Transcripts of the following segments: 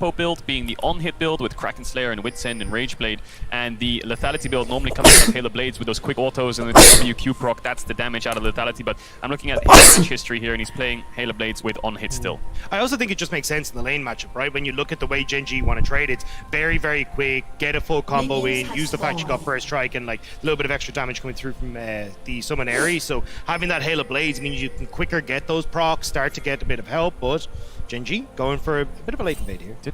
tempo build being the on-hit build with Kraken Slayer and Wit's End and Rageblade, and the lethality build normally comes out of Halo Blades with those quick autos and the WQ proc. That's the damage out of lethality, but I'm looking at his match history here, and he's playing Halo Blades with on-hit still. I also think it just makes sense in the lane matchup, right? When you look at the way Gen G want to trade, it's very, very quick, get a full combo in, use the fact you got first strike and like a little bit of extra damage coming through from the summon Aerie. So having that Halo Blades means you can quicker get those procs, start to get a bit of help, but Gen G going for a bit of a late invade here. Did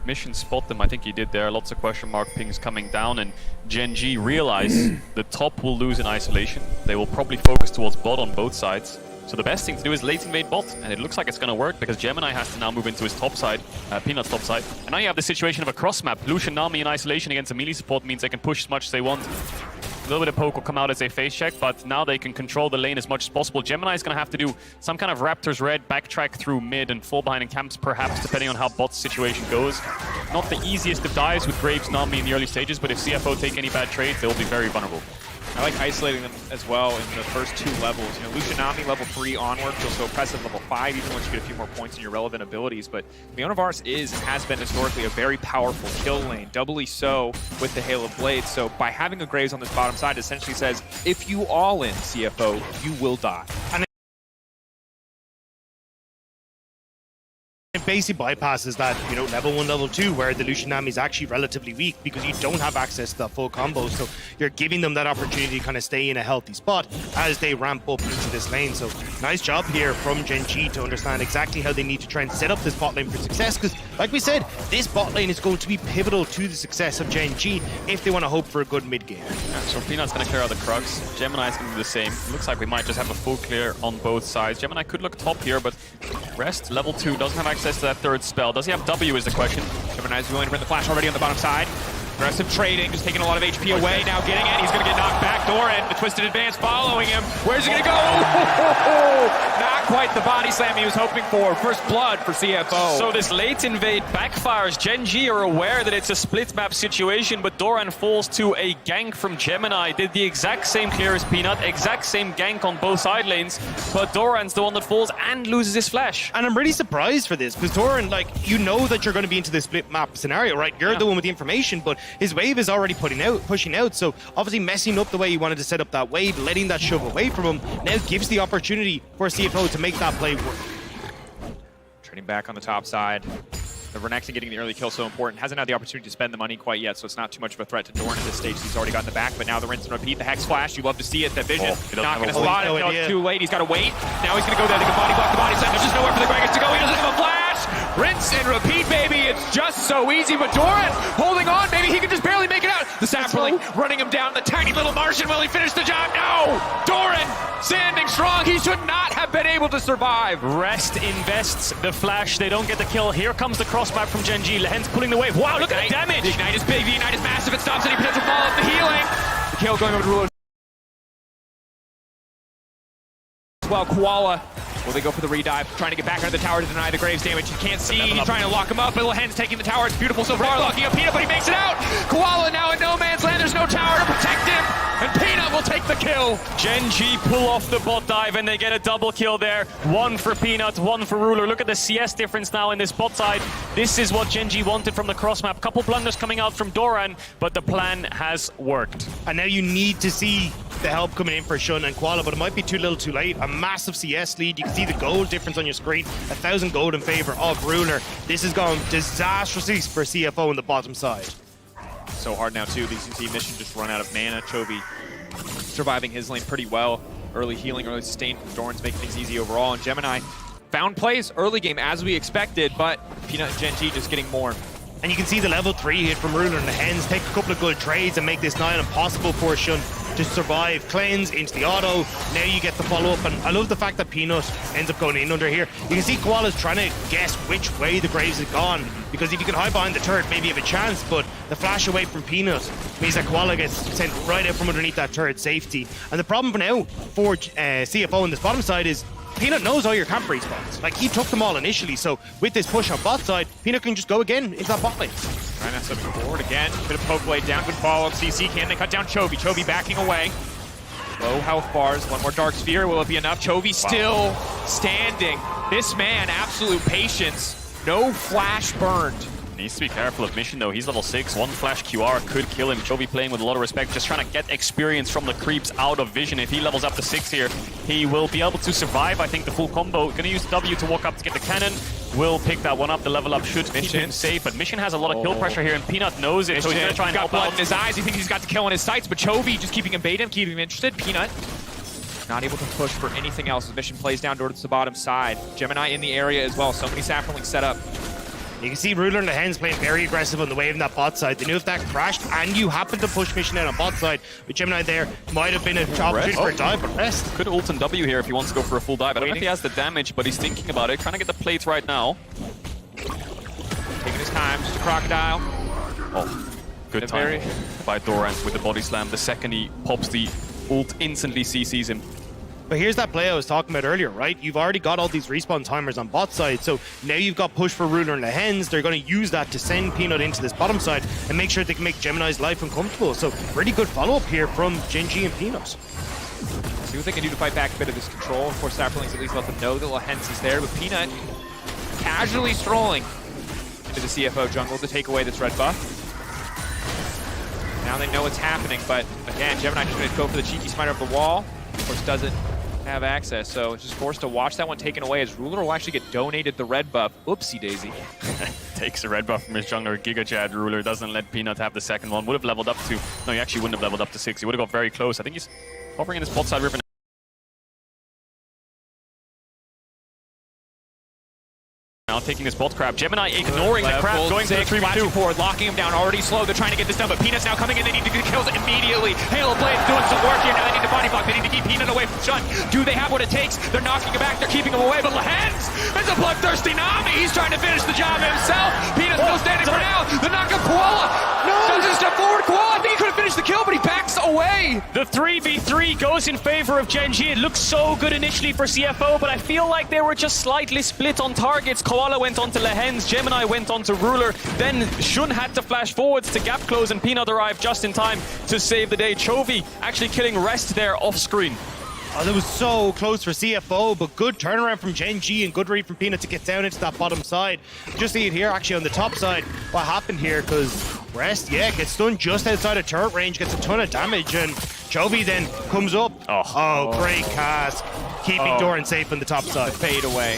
Mission spot them? I think he did there. Lots of question mark pings coming down, and Gen G realize the top will lose in isolation. They will probably focus towards bot on both sides. So the best thing to do is late invade bot, and it looks like it's going to work because Gemini has to now move into his top side, Peanut's top side. And now you have the situation of a cross map. Lucian Nami in isolation against a melee support means they can push as much as they want. A little bit of poke will come out as a face check, but now they can control the lane as much as possible. Gemini is going to have to do some kind of Raptor's Red, backtrack through mid and fall behind in camps, perhaps, depending on how bot's situation goes. Not the easiest of dives with Graves Nami in the early stages, but if CFO take any bad trades, they'll be very vulnerable. I like isolating them as well in the first two levels. You know, Lucian Nami level 3 onward feels so oppressive. Level 5, even once you get a few more points in your relevant abilities. But Leonovaris is and has been historically a very powerful kill lane, doubly so with the Halo Blade. So by having a Graves on this bottom side, it essentially says, if you all in CFO, you will die. And it basically bypasses that, you know, level 1, level 2, where the Lucian Nami is actually relatively weak because you don't have access to that full combo. So you're giving them that opportunity to kind of stay in a healthy spot as they ramp up into this lane. So nice job here from Gen G to understand exactly how they need to try and set up this bot lane for success, because like we said, this bot lane is going to be pivotal to the success of Gen G if they want to hope for a good mid game. Yeah, so Peanut's going to clear out the Crux. Gemini is going to do the same. Looks like we might just have a full clear on both sides. Gemini could look top here, but Rest, level 2, doesn't have access to that third spell. Does he have W is the question. Gemini's willing to bring the flash already on the bottom side. Aggressive trading, just taking a lot of HP away. Now getting it, he's going to get knocked back. Doran, the twisted advance following him. Where's he going to go? Not quite the body slam he was hoping for. First blood for CFO. So this late invade backfires. Gen G are aware that it's a split map situation, but Doran falls to a gank from Gemini. Did the exact same clear as Peanut, exact same gank on both side lanes, but Doran's the one that falls and loses his flash. And I'm really surprised for this, because Doran, like, you know that you're going to be into the split map scenario, right? You're the one with the information, but his wave is already pushing out, so obviously messing up the way he wanted to set up that wave, letting that shove away from him, now gives the opportunity for CFO to make that play work. Trading back on the top side. The Renekton getting the early kill so important. Hasn't had the opportunity to spend the money quite yet, so it's not too much of a threat to Doran at this stage. He's already gotten the back, but now the rinse and repeat. The Hex Flash, you love to see it. That vision, not going to slot it. No, it's too late. He's got to wait. Now he's going to go there. They can body block the body slam. There's just nowhere for the Gragas to go. He doesn't have a flash. Rinse and repeat, baby. It's just so easy, but Doran holding on. Maybe he can just barely make it out. The Sapperling running him down. The tiny little Martian. Will he finish the job? No! Doran standing strong. He should not have been able to survive. Rest invests the flash. They don't get the kill. Here comes the cross map from Gen G. Lehen's pulling the wave. Wow, look at the damage! The Ignite is big. The Ignite is massive. It stops any potential fall-up. The healing. The kill going over to Ruler. Well, Koala. Will they go for the redive? Trying to get back under the tower to deny the Graves damage. You can't see. He's trying to lock him up. Little Hen's taking the tower. It's beautiful so far. Locking up Peanut, but he makes it out. Koala now in no man's land. There's no tower to protect him. And Peanut will take the kill. Gen G pull off the bot dive and they get a double kill there. One for Peanut, one for Ruler. Look at the CS difference now in this bot side. This is what Gen G wanted from the cross map. Couple blunders coming out from Doran, but the plan has worked. And now you need to see the help coming in for Shun and Koala, but it might be too little too late. A massive CS lead. You can see the gold difference on your screen. 1,000 gold in favor of Ruler. This has gone disastrously for CFO on the bottom side. So hard now too. These UC mission just run out of mana. Chovy surviving his lane pretty well. Early healing, early sustain from Doran's making things easy overall. And Gemini found plays early game as we expected, but Peanut and Gen G just getting more. And you can see the level 3 hit from Ruler and the Hens take a couple of good trades and make this nigh impossible for Shun to survive. Cleanse into the auto. Now you get the follow-up, and I love the fact that Peanut ends up going in under here. You can see Koala's trying to guess which way the Graves has gone, because if you can hide behind the turret, maybe you have a chance, but the flash away from Peanut means that Koala gets sent right out from underneath that turret safety. And the problem for now for CFO on this bottom side is Peanut knows all your camp respawns. Like, he took them all initially, so with this push on bot side, Peanut can just go again into that bot lane. Trying to step forward again. Bit of poke blade down. Good follow-up. CC, can they cut down Chovy? Chovy backing away. Low health bars. One more Dark Sphere. Will it be enough? Chovy still standing. This man, absolute patience. No flash burned Needs to be careful of Mission though. He's level 6. One flash QR could kill him. Chovy playing with a lot of respect, just trying to get experience from the creeps out of vision. If he levels up to 6 here, he will be able to survive, I think, the full combo. Gonna use W to walk up to get the cannon. Will pick that one up. The level up should keep him safe, but Mission has a lot of kill pressure here, and Peanut knows it, so he's gonna try and help blood out. in his eyes. He thinks he's got the kill in his sights, but Chovy just keeping him baited, keeping him interested. Peanut not able to push for anything else as Mission plays down towards the bottom side. Gemini in the area as well. So many Saffronlings set up. You can see Ruler and the Hens playing very aggressive on the wave in that bot side. They knew if that crashed and you happen to push Mission out on bot side, with Gemini there, might have been an opportunity for a dive, but rest. Could ult and W here if he wants to go for a full dive. I don't know if he has the damage, but he's thinking about it. Trying to get the plates right now. Taking his time, just a crocodile. Oh, good time by Doran with the body slam. The second he pops the ult, instantly CCs him. But here's that play I was talking about earlier, right? You've already got all these respawn timers on bot side, so now you've got push for Ruler and the Hens. They're going to use that to send Peanut into this bottom side and make sure they can make Gemini's life uncomfortable. So really good follow-up here from Gen.G and Peanut. See what they can do to fight back a bit of this control. Of course, Saffronlings at least let them know that Hens is there, but Peanut casually strolling into the CFO jungle to take away this red buff. Now they know what's happening, but again, Gemini just going to go for the cheeky smiter of the wall. Of course, doesn't have access, so it's just forced to watch that one taken away as Ruler will actually get donated the red buff. Oopsie daisy. Takes the red buff from his jungler. Giga Chad Ruler doesn't let Peanut have the second one. Would have leveled up to... No, he actually wouldn't have leveled up to 6. He would have got very close. I think he's hovering in his bot side river now, taking his bot crab. Gemini ignoring the crab, going to the 3v2. Forward, locking him down, already slow. They're trying to get this done, but Peanut's now coming in. They need to get kills immediately. Halo Blade's doing some work here. Now they need to body block. They need to keep Peanut away from Shun. Do they have what it takes? They're knocking him back. They're keeping him away, but Lehens is a bloodthirsty Nami. He's trying to finish the job himself. Peanut's still standing for now. The knock of Koala. No! Doesn't step forward. Koala, I think he could have finished the kill, but he backs away. The 3v3 goes in favor of Gen.G. It looks so good initially for CFO, but I feel like they were just slightly split on targets. Koala went on to Lehens, Gemini went on to Ruler, then Shun had to flash forwards to gap close, and Peanut arrived just in time to save the day. Chovy actually killing Rest there off screen. Oh, that was so close for CFO, but good turnaround from Gen.G and good read from Peanut to get down into that bottom side. Just see it here, actually, on the top side, what happened here, because Rest, gets stunned just outside of turret range, gets a ton of damage, and Chovy then comes up. Oh, great cast. Keeping Doran safe on the top side. Fade away.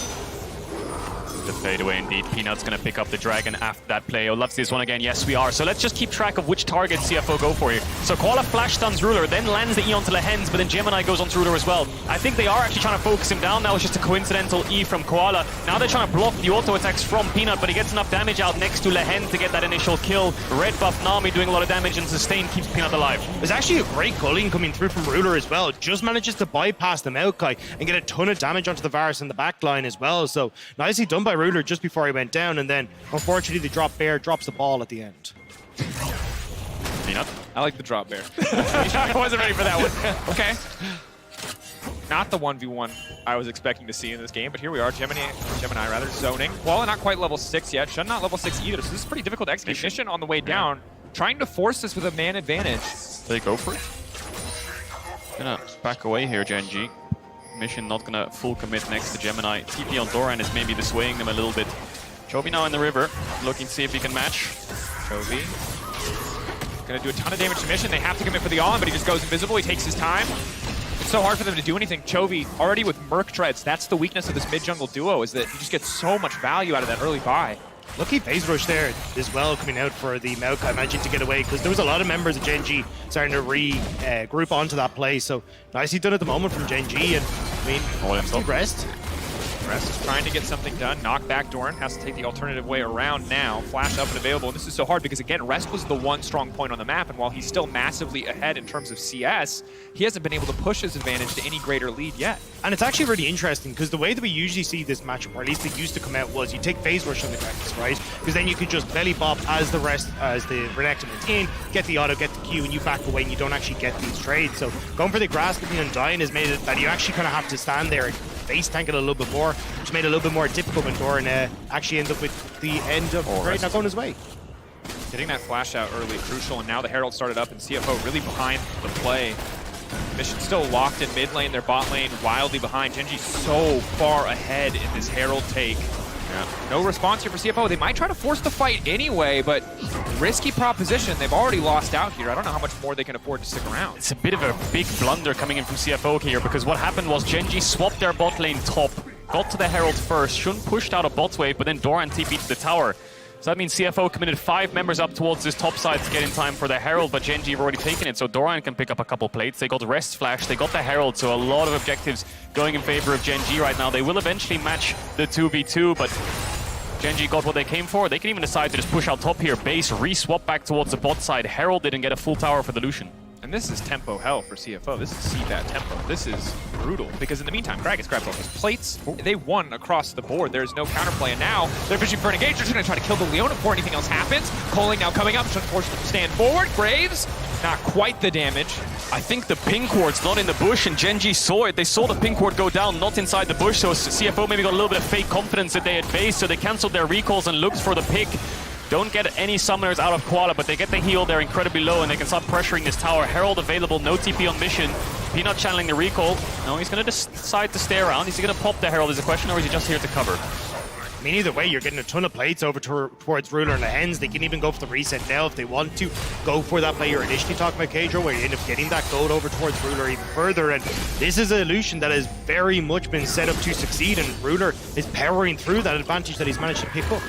The fade away indeed. Peanut's going to pick up the dragon after that play. Oh, let's see this one again. Yes, we are. So let's just keep track of which targets CFO go for here. So Koala flash stuns Ruler, then lands the E onto Lehens, but then Gemini goes on to Ruler as well. I think they are actually trying to focus him down. That was just a coincidental E from Koala. Now they're trying to block the auto attacks from Peanut, but he gets enough damage out next to Lehens to get that initial kill. Red buff Nami doing a lot of damage, and sustain keeps Peanut alive. There's actually a great gulling coming through from Ruler as well. Just manages to bypass the Maokai and get a ton of damage onto the Varus in the back line as well. So nicely done by Ruler just before he went down, and then unfortunately the drop bear drops the ball at the end. Peanut? I like the drop bear. I wasn't ready for that one. Okay. Not the 1v1 I was expecting to see in this game, but here we are. Gemini zoning. Koala not quite level 6 yet. Shun not level 6 either, so this is pretty difficult to execute. Mission on the way down, trying to force this with a man advantage. They go for it. Gonna back away here, Gen.G. Mission not gonna full commit next to Gemini. TP on Doran is maybe swaying them a little bit. Chovy now in the river, looking to see if he can match. Chovy gonna do a ton of damage to Mission. They have to commit for the on, but he just goes invisible. He takes his time. It's so hard for them to do anything. Chovy already with Merc Treads. That's the weakness of this mid-jungle duo, is that he just gets so much value out of that early buy. Lucky phase rush there as well, coming out for the Maokai, managing to get away, because there was a lot of members of Gen.G starting to regroup onto that play. So nicely done at the moment from Gen.G, and I mean, Rest is trying to get something done. Knock back Doran, has to take the alternative way around now. Flash up and available, and this is so hard because, again, Rest was the one strong point on the map, and while he's still massively ahead in terms of CS, he hasn't been able to push his advantage to any greater lead yet. And it's actually really interesting, because the way that we usually see this matchup, or at least it used to come out, was you take phase rush on the Gragas, right? Because then you could just belly bop as the Renekton in, get the auto, get the Q, and you back away, and you don't actually get these trades. So going for the grasping and dying has made it that you actually kind of have to stand there and face tank it a little bit more, which made it a little bit more difficult when Doran actually ends up with the end of Raid not going his way. Getting that flash out early, crucial, and now the Herald started up, and CFO really behind the play. Mission still locked in mid lane, their bot lane wildly behind. Gen.G so far ahead in this Herald take. Yeah. No response here for CFO. They might try to force the fight anyway, but risky proposition. They've already lost out here. I don't know how much more they can afford to stick around. It's a bit of a big blunder coming in from CFO here, because what happened was Gen.G swapped their bot lane top, got to the Herald first, Shun pushed out a bot wave, but then Doran TP'd to the tower. So that means CFO committed 5 members up towards this top side to get in time for the Herald, but Gen.G have already taken it, so Doran can pick up a couple plates. They got Rest Flash, they got the Herald, so a lot of objectives going in favor of Gen.G right now. They will eventually match the 2v2, but Gen.G got what they came for. They can even decide to just push out top here. Base, re-swap back towards the bot side. Herald didn't get a full tower for the Lucian. And this is tempo hell for CFO. This is CBAT tempo. This is brutal, because in the meantime, Kragus grabs all those plates. They won across the board. There's no counterplay, and now they're fishing for an engage. They're going to try to kill the Leona before anything else happens. Coling now coming up, just forced them to stand forward. Graves, not quite the damage. I think the pink ward's not in the bush, and Gen.G saw it. They saw the pink ward go down, not inside the bush, so CFO maybe got a little bit of fake confidence that they had base, so they canceled their recalls and looked for the pick. Don't get any summoners out of Koala, but they get the heal. They're incredibly low, and they can start pressuring this tower. Herald available, no TP on mission. Peanut channeling the recall. No, he's going to decide to stay around. Is he going to pop the Herald is a question, or is he just here to cover? I mean, either way, you're getting a ton of plates over towards Ruler and the Hens. They can even go for the reset now if they want to. Go for that play you're initially talking about, Kadro, where you end up getting that gold over towards Ruler even further. And this is a Lucian that has very much been set up to succeed, and Ruler is powering through that advantage that he's managed to pick up.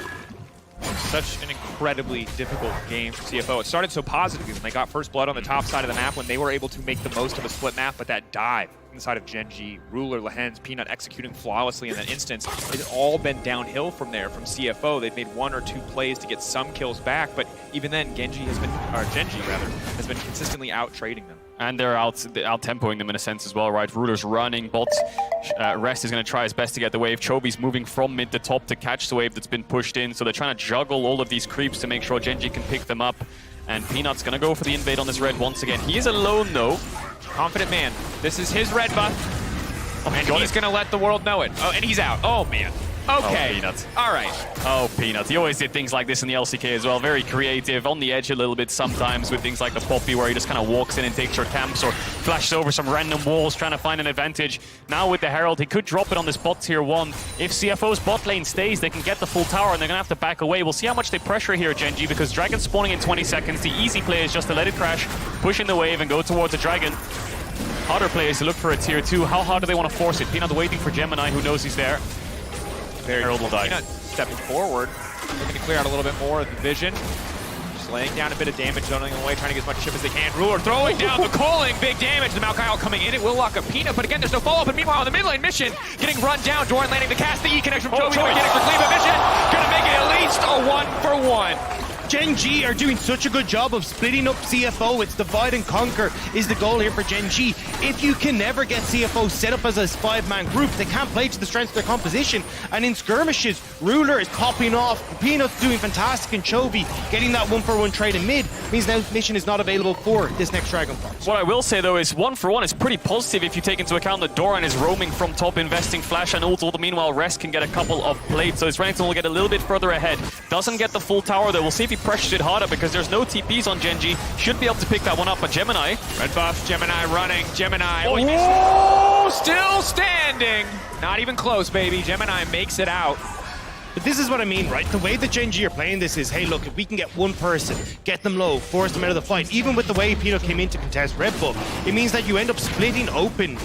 Such an incredibly difficult game for CFO. It started so positively when they got first blood on the top side of the map, when they were able to make the most of a split map, but that dive inside of Gen.G, Ruler, Lehens, Peanut executing flawlessly in that instance, it's all been downhill from there from CFO. They've made 1 or 2 plays to get some kills back, but even then, Gen.G has been consistently out-trading them. And they're out-tempoing them in a sense as well, right? Ruler's running, bot. Rest is going to try his best to get the wave. Chovy's moving from mid to top to catch the wave that's been pushed in, so they're trying to juggle all of these creeps to make sure Gen.G can pick them up. And Peanut's going to go for the invade on this red once again. He is alone, though. Confident man. This is his red buff, and he's going to let the world know it. Oh, and he's out. Oh, man. Okay. Oh, Peanut. All right. Oh, Peanut. He always did things like this in the LCK as well. Very creative, on the edge a little bit sometimes with things like the Poppy, where he just kind of walks in and takes your camps or flashes over some random walls trying to find an advantage. Now with the Herald, he could drop it on this bot tier 1. If CFO's bot lane stays, they can get the full tower, and they're going to have to back away. We'll see how much they pressure here, Gen.G, because Dragon's spawning in 20 seconds. The easy play is just to let it crash, push in the wave, and go towards the Dragon. Harder play is to look for a tier 2. How hard do they want to force it? Peanut waiting for Gemini, who knows he's there. Herald will die. Peanut stepping forward, looking to clear out a little bit more of the vision. Just laying down a bit of damage, zoning away, trying to get as much chip as they can. Ruler throwing down the calling, big damage. The Maokai coming in, it will lock up Peanut, but again, there's no follow-up. And meanwhile, in the mid lane, Mission getting run down. Doran landing the cast, the E connection from Chovy, getting for Cleave, Mission gonna make it at least a 1-for-1. Gen.G are doing such a good job of splitting up CFO. It's divide and conquer is the goal here for Gen.G. If you can never get CFO set up as a 5-man group, they can't play to the strength of their composition. And in skirmishes, Ruler is popping off, Peanut's doing fantastic, and Chovy getting that 1-for-1 trade in mid means now Mission is not available for this next Dragon Fox. What I will say though is 1-for-1 is pretty positive if you take into account that Doran is roaming from top, investing flash and ult. Meanwhile, Rest can get a couple of plates, so his Renekton will get a little bit further ahead. Doesn't get the full tower though. We'll see if he pressures it harder, because there's no TPs on Gen.G. Should be able to pick that one up, but Gemini. Red buff, Gemini running, Gemini. Oh, still standing. Not even close, baby. Gemini makes it out. But this is what I mean, right? The way that Gen.G are playing this is, hey, look, if we can get one person, get them low, force them out of the fight, even with the way Peanut came in to contest Red Bull, it means that you end up splitting open.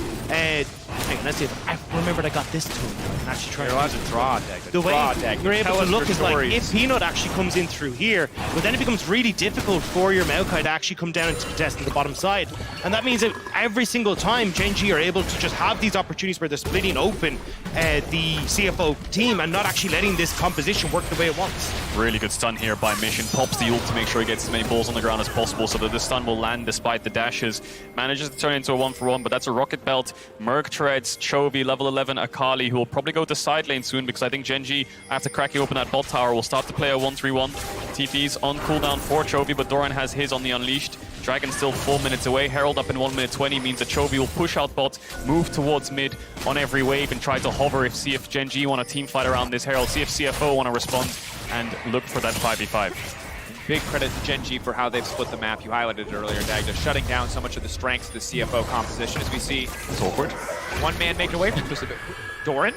Hang on, let's see if I remembered I got this tool. I can actually try. You're allowed to draw a deck. The way you're able to look is like, if Peanut actually comes in through here, well, then it becomes really difficult for your Maokai to actually come down and contest on the bottom side. And that means that every single time Gen.G are able to just have these opportunities where they're splitting open the CFO team and not actually letting this composition work the way it wants. Really good stun here by Mission. Pops the ult to make sure he gets as many balls on the ground as possible so that the stun will land despite the dashes. Manages to turn into a 1-for-1, but that's a rocket belt. Merc treads, Chovy, level 11, Akali, who will probably go to side lane soon, because I think Gen.G, after cracking open that bot tower, will start to play a 1-3-1. TP's on cooldown for Chovy, but Doran has his on the Unleashed. Dragon still 4 minutes away. Herald up in 1 minute 20 means that Chovy will push out bot, move towards mid on every wave, and try to hover if Gen.G want a team fight around this Herald. See if CFO want to respond and look for that 5v5. Big credit to Gen.G for how they've split the map. You highlighted it earlier, Dagda, shutting down so much of the strengths of the CFO composition as we see. It's awkward. One man making away from just a bit. Doran?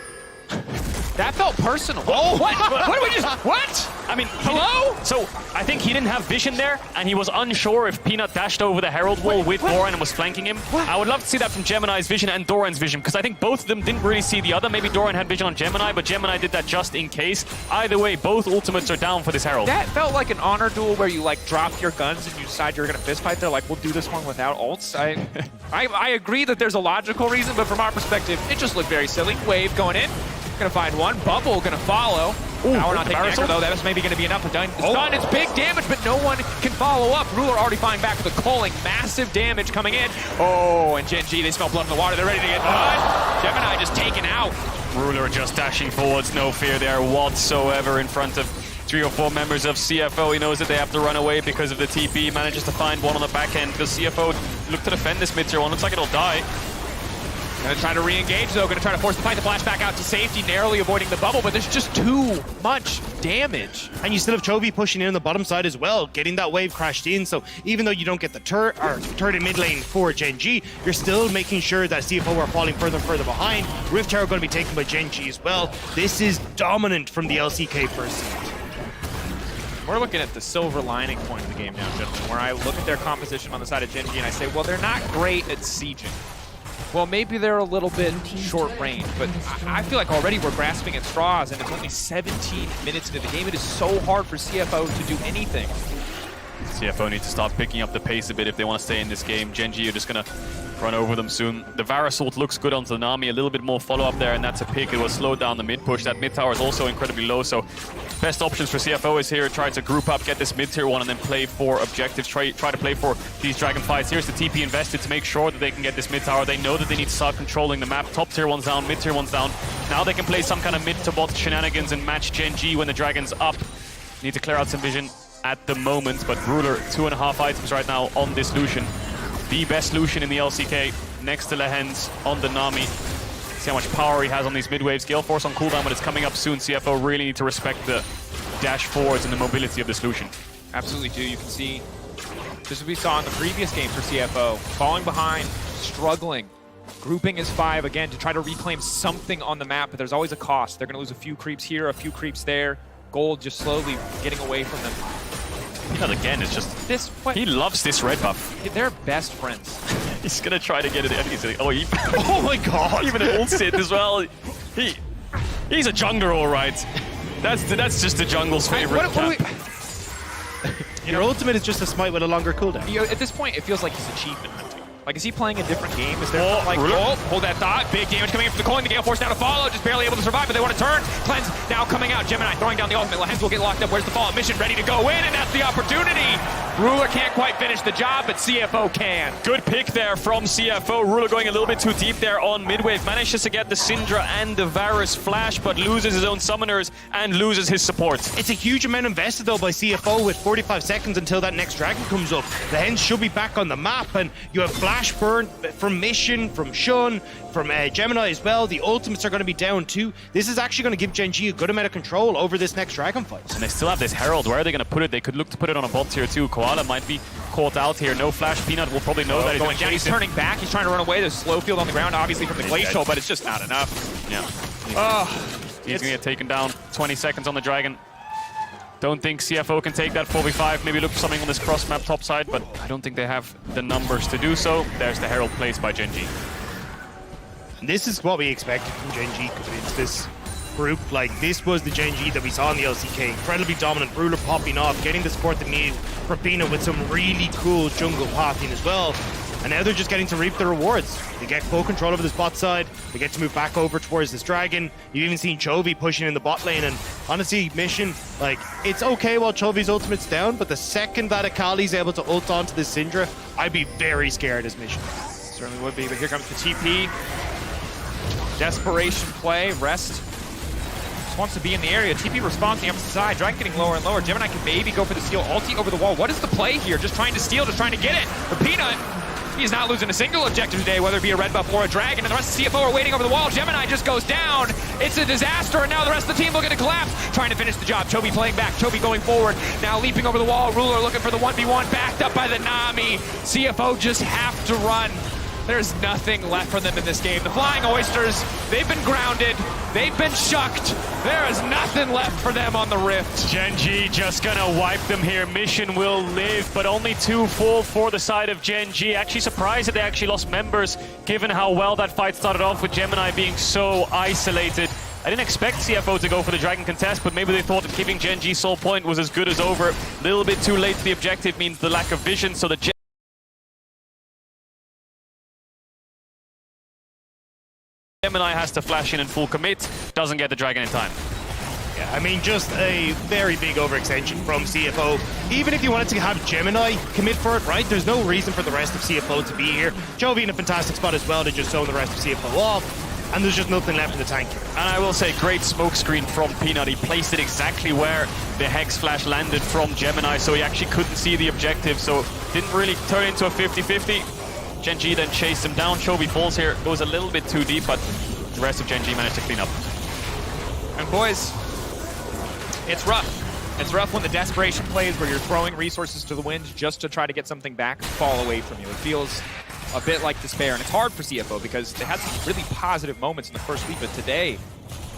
That felt personal. Oh, what? What did we just? What? I mean, Hello? So I think he didn't have vision there, and he was unsure if Peanut dashed over the Herald wall with Doran and was flanking him. I would love to see that from Gemini's vision and Doran's vision, because I think both of them didn't really see the other. Maybe Doran had vision on Gemini, but Gemini did that just in case. Either way, both ultimates are down for this Herald. That felt like an honor duel where you like drop your guns and you decide you're gonna fist fight. They're like, we'll do this one without ults. I agree that there's a logical reason, but from our perspective, it just looked very silly. Wave going in. Gonna find one. Bubble gonna follow. Now we're not taking aggro, though. That's maybe gonna be enough. It's done. It's big damage, but no one can follow up. Ruler already fighting back with a culling. Massive damage coming in. Oh, and Gen G, they smell blood in the water. They're ready to get done. Gemini just taken out. Ruler just dashing forwards, no fear there whatsoever in front of 3 or 4 members of CFO. He knows that they have to run away because of the TP. Manages to find one on the back end because CFO look to defend this mid-tier one. Looks like it'll die. Gonna try to re-engage though, gonna try to force the fight to flash back out to safety, narrowly avoiding the bubble, but there's just too much damage. And you still have Chovy pushing in on the bottom side as well, getting that wave crashed in. So even though you don't get the turret in mid lane for Gen G, you're still making sure that CFO are falling further and further behind. Rift Tower going to be taken by Gen G as well. This is dominant from the LCK first seed. We're looking at the silver lining point of the game now, gentlemen, where I look at their composition on the side of Gen G and I say, well, they're not great at sieging. Well, maybe they're a little bit short range, but I feel like already we're grasping at straws, and it's only 17 minutes into the game. It is so hard for CFO to do anything. CFO needs to start picking up the pace a bit if they want to stay in this game. Gen G are just going to run over them soon. The Varus ult looks good onto the Nami, a little bit more follow-up there, and that's a pick. It will slow down the mid push. That mid tower is also incredibly low, so best options for CFO is here, try to group up, get this mid-tier one, and then play for objectives. Try to play for these dragon fights. Here's the TP invested to make sure that they can get this mid tower. They know that they need to start controlling the map. Top tier one's down, mid-tier one's down. Now they can play some kind of mid to bot shenanigans and match Gen G when the dragon's up. Need to clear out some vision at the moment, but Ruler, 2.5 items right now on this Lucian. The best Lucian in the LCK, next to Lehens on the Nami. See how much power he has on these mid-waves. Gale Force on cooldown, but it's coming up soon. CFO really need to respect the dash forwards and the mobility of this Lucian. Absolutely do. You can see, just as we saw in the previous game for CFO, falling behind, struggling. Grouping is 5 again to try to reclaim something on the map, but there's always a cost. They're going to lose a few creeps here, a few creeps there. Gold just slowly getting away from them. Peanut again is just... This, what? He loves this red buff. They're best friends. He's going to try to get it. He's like, oh, he... Oh my god! Even an ult sit as well. He's a jungler, all right. That's just the jungle's favorite. Your ultimate is just a smite with a longer cooldown. You know, at this point, it feels like he's achievement hunting. Like, is he playing a different game? Is there like, Ruler. oh, hold that thought. Big damage coming in from the coin. The Gale Force down to follow. Just barely able to survive, but they want to turn. Cleanse now coming out. Gemini throwing down the ultimate. Lehens will get locked up. Where's the follow-up mission? Ready to go in, and that's the opportunity. Ruler can't quite finish the job, but CFO can. Good pick there from CFO. Ruler going a little bit too deep there on mid-wave. Manages to get the Syndra and the Varus flash, but loses his own summoners and loses his support. It's a huge amount invested though by CFO with 45 seconds until that next dragon comes up. The Hens should be back on the map, and you have flash burn from Mission, from Shun, from Gemini as well. The ultimates are going to be down too. This is actually going to give Gen G a good amount of control over this next dragon fight. And they still have this Herald. Where are they going to put it? They could look to put it on a bot tier too. Koala might be caught out here. No flash. Peanut will probably know that he's Going down. He's turning back. He's trying to run away. There's slow field on the ground, obviously from the glacial, but it's just not enough. Yeah. He's going to get taken down. 20 seconds on the dragon. Don't think CFO can take that 4v5. Maybe look for something on this cross map top side, but I don't think they have the numbers to do so. There's the Herald placed by Gen G. This is what we expected from Gen G because it's this group. Like, this was the Gen G that we saw in the LCK. Incredibly dominant, Ruler popping off, getting the support they need for Peanut with some really cool jungle pathing as well. And now they're just getting to reap the rewards. They get full control over this bot side. They get to move back over towards this dragon. You've even seen Chovy pushing in the bot lane. And honestly, Mission, like, it's okay while Chovy's ultimate's down, but the second that Akali's able to ult onto this Syndra, I'd be very scared as Mission. Certainly would be, but here comes the TP. Desperation play, rest. Just wants to be in the area. TP response on the opposite side. Dragon getting lower and lower. Gemini can maybe go for the steal. Ulti over the wall. What is the play here? Just trying to steal, just trying to get it. For Peanut, he's not losing a single objective today, whether it be a red buff or a dragon, and the rest of the CFO are waiting over the wall. Gemini just goes down. It's a disaster, and now the rest of the team looking to collapse. Trying to finish the job. Chovy playing back. Chovy going forward. Now leaping over the wall. Ruler looking for the 1v1, backed up by the Nami. CFO just have to run. There's nothing left for them in this game. The Flying Oysters, they've been grounded. They've been shucked. There is nothing left for them on the Rift. Gen G just gonna wipe them here. Mission will live, but only 2 full for the side of Gen G. Actually surprised that they actually lost members, given how well that fight started off with Gemini being so isolated. I didn't expect CFO to go for the Dragon contest, but maybe they thought that keeping Gen G soul point was as good as over. A little bit too late. The objective means the lack of vision, so the Gemini has to flash in and full commit, doesn't get the Dragon in time. Yeah, I mean, just a very big overextension from CFO. Even if you wanted to have Gemini commit for it, right, there's no reason for the rest of CFO to be here. Chovy in a fantastic spot as well to just zone the rest of CFO off, and there's just nothing left in the tank here. And I will say, great smoke screen from Peanut. He placed it exactly where the Hex Flash landed from Gemini, so he actually couldn't see the objective, so didn't really turn into a 50-50. Gen G then chased him down. Chovy falls here, goes a little bit too deep, but the rest of Gen G managed to clean up. And boys, it's rough. It's rough when the desperation plays where you're throwing resources to the wind just to try to get something back fall away from you. It feels a bit like despair, and it's hard for CFO because they had some really positive moments in the first week, but today,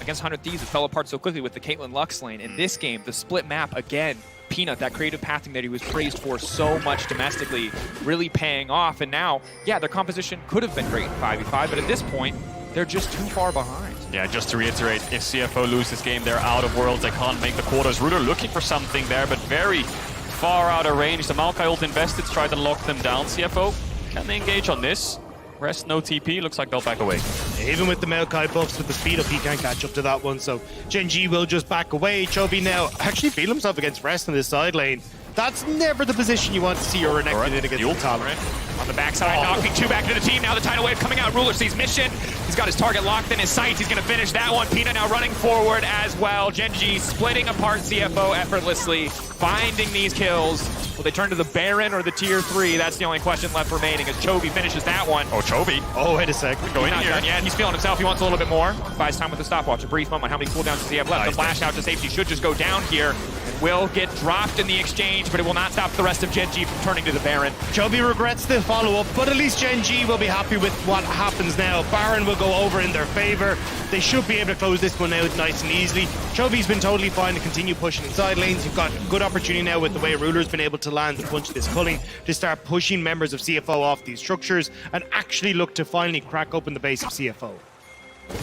against 100 Thieves, it fell apart so quickly with the Caitlyn Lux lane. In this game, the split map again, Peanut, that creative pathing that he was praised for so much domestically, really paying off. And now, yeah, their composition could have been great in 5v5, but at this point, they're just too far behind. Yeah, just to reiterate, if CFO lose this game, they're out of Worlds. They can't make the quarters. Ruler looking for something there, but very far out of range. The Maokai ult invested, tried to lock them down. CFO, can they engage on this? Rest, no TP, looks like they'll back away. Even with the Maokai buffs, with the speed up, he can't catch up to that one, so Gen G will just back away. Chovy now actually feel himself against Rest in this side lane. That's never the position you want to see your Renekton in against the Talon. On the backside, knocking 2 back to the team. Now the tidal wave coming out. Ruler sees Mission. He's got his target locked in his sights. He's going to finish that one. Peanut now running forward as well. Gen G splitting apart CFO effortlessly, finding these kills. Will they turn to the Baron or the Tier 3? That's the only question left remaining as Chovy finishes that one. Oh, Chovy. Oh, wait a sec. He's not done yet. He's feeling himself. He wants a little bit more. Buys time with the stopwatch. A brief moment. How many cooldowns does he have left? The flash out to safety should just go down here. And will get dropped in the exchange, but it will not stop the rest of Gen G from turning to the Baron. Chovy regrets the follow-up, but at least Gen G will be happy with what happens now. Baron will go over in their favor. They should be able to close this one out nice and easily. Chovy's been totally fine to continue pushing inside lanes. You've got a good opportunity now with the way Ruler's been able to land a bunch of this culling to start pushing members of CFO off these structures and actually look to finally crack open the base of CFO.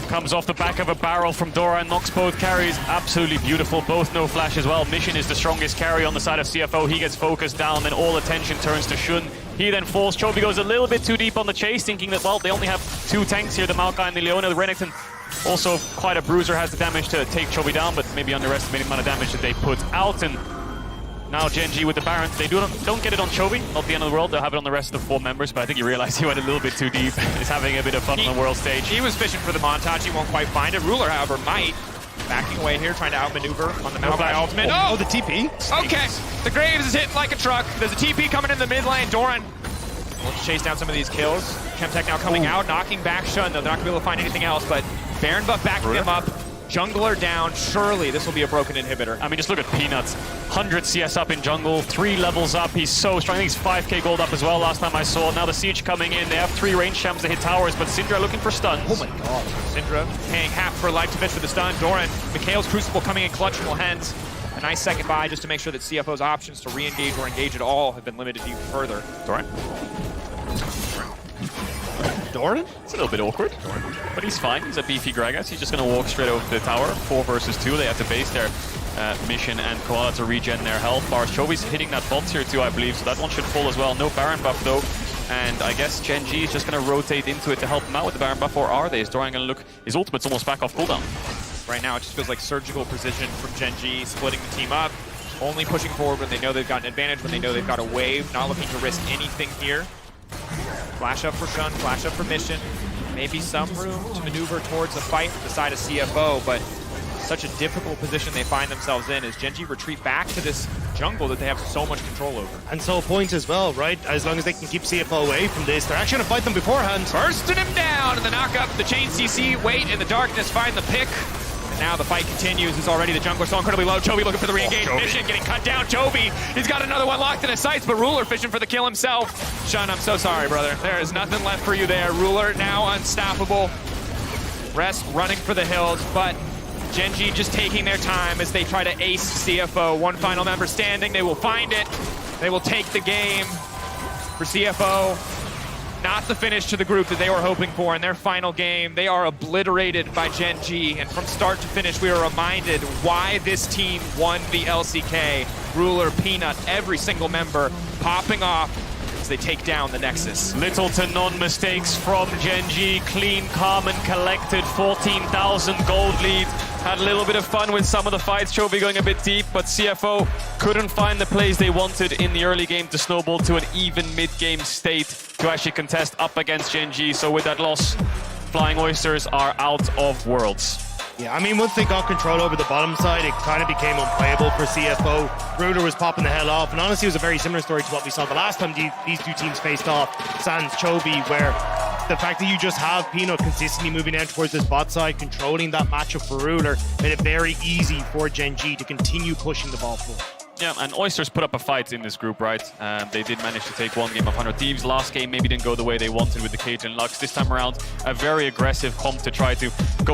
Comes off the back of a barrel from Dora and knocks both carries. Absolutely beautiful. Both no flash as well. Mission is the strongest carry on the side of CFO. He gets focused down, then all attention turns to Shun. He then falls. Chovy goes a little bit too deep on the chase, thinking that, well, they only have 2 tanks here, the Maokai and the Leona. The Renekton, also quite a bruiser, has the damage to take Chovy down, but maybe underestimating the amount of damage that they put out. And now Gen G with the Baron. They don't get it on Chovy, not the end of the world. They'll have it on the rest of the 4 members, but I think he realized he went a little bit too deep. He's having a bit of fun on the world stage. He was fishing for the montage. He won't quite find it. Ruler, however, might. Backing away here, trying to outmaneuver on the Maokai ultimate. Oh, the TP. Okay, the Graves is hitting like a truck. There's a TP coming in the mid lane. Doran wants to chase down some of these kills. Chemtech now coming out, knocking back Shun, though. They're not going to be able to find anything else, but Baron buff backing him up. Jungler down. Surely this will be a broken inhibitor. I mean, just look at Peanuts. 100 CS up in jungle, 3 levels up. He's so strong. I think he's 5k gold up as well last time I saw. Now the Siege coming in. They have 3 range champs to hit towers, but Syndra looking for stuns. Oh my god. Syndra paying half for life to finish with the stun. Doran, Mikhail's Crucible coming in clutch in hands. A nice second buy just to make sure that CFO's options to re-engage or engage at all have been limited even further. Doran? Doran? It's a little bit awkward, but he's fine. He's a beefy Gragas. He's just going to walk straight over the tower. 4 versus 2. They have to base their Mission and Koala to regen their health bars. Chovy's hitting that bot tier too, I believe, so that one should fall as well. No Baron buff though, and I guess Gen G is just going to rotate into it to help him out with the Baron buff, or are they? Is Doran going to look... His ultimate's almost back off cooldown. Right now it just feels like surgical precision from Gen G, splitting the team up. Only pushing forward when they know they've got an advantage, when they know they've got a wave. Not looking to risk anything here. Flash up for Shun, flash up for Mission. Maybe some room to maneuver towards a fight with the side of CFO, but such a difficult position they find themselves in as Gen G retreat back to this jungle that they have so much control over. And so points as well, right? As long as they can keep CFO away from this, they're actually going to fight them beforehand. Bursting him down, and the knock up, the chain CC, wait in the darkness, find the pick. Now the fight continues. Is already the jungler so incredibly low. Chovy looking for the re-engage. Mission getting cut down. Chovy, he's got another one locked in his sights, but Ruler fishing for the kill himself. Shun, I'm so sorry, brother. There is nothing left for you there. Ruler now unstoppable. Rest running for the hills, but Gen.G just taking their time as they try to ace CFO. One final member standing. They will find it. They will take the game for CFO. Not the finish to the group that they were hoping for in their final game. They are obliterated by Gen.G, and from start to finish, we are reminded why this team won the LCK. Ruler, Peanut, every single member popping off as they take down the Nexus. Little to none mistakes from Gen.G. Clean, calm, and collected. 14,000 gold lead. Had a little bit of fun with some of the fights. Chovy going a bit deep, but CFO couldn't find the plays they wanted in the early game to snowball to an even mid-game state to actually contest up against Gen.G. So with that loss, Flying Oysters are out of Worlds. Yeah, I mean, once they got control over the bottom side, it kind of became unplayable for CFO. Ruler was popping the hell off, and honestly, it was a very similar story to what we saw the last time these two teams faced off, Sans Chovy, where the fact that you just have Peanut consistently moving down towards this bot side, controlling that matchup for Ruler, made it very easy for Gen.G to continue pushing the ball forward. Yeah, and Oysters put up a fight in this group, right? They did manage to take one game of 100 Thieves. Last game maybe didn't go the way they wanted with the Cajun Lux. This time around, a very aggressive comp to try to go